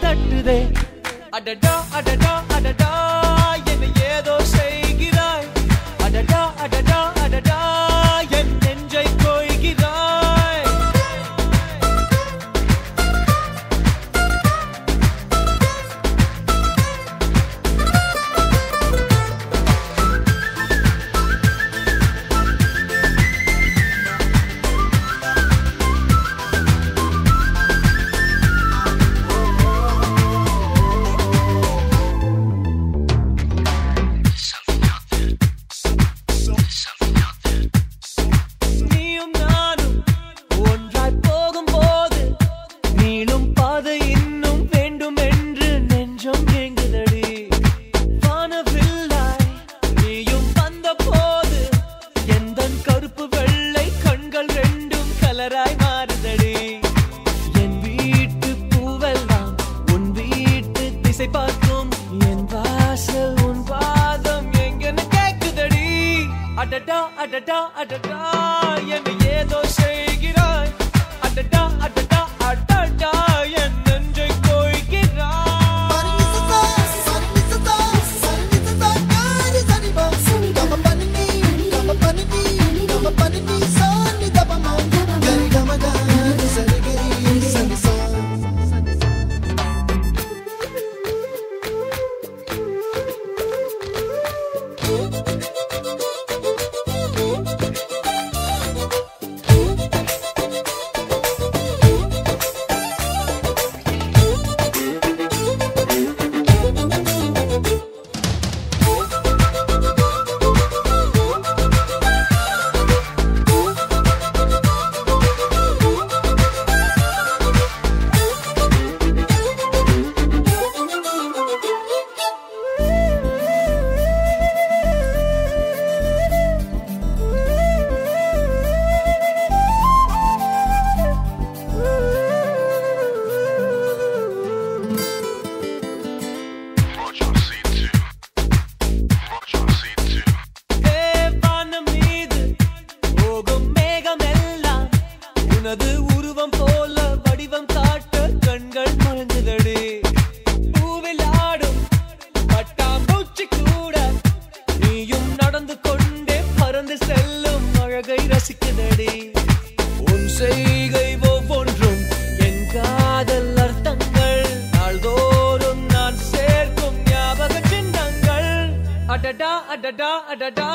தட்டுதே அடடா அடடா அடடா என்னை ஏதோ செய்கிறாய் அடடா அடடா அடடா என் நெஞ்சை கொய்கிறாய் அடடா அடடா அடடா என்னை ஏதோ செய்கிறாய் அடடா அடடா அடடா என் நெஞ்சை கொய்கிறாய் உனது உருவம் போல வடிவம் காட்ட கண்கள் மறந்துதடி பூவில் ஆடும் பட்டாம்பூச்சி கூட நீயும் நடந்து கொண்டே பறந்து செல்லும் அழகை ரசிக்குதடி உன் செய்கை ஒவ்வொன்றும் என் காதல் அர்த்தங்கள் நாள்தோறும் நான் சேர்க்கும் ஞாபக சின்னங்கள் அடடா அடடா அடடா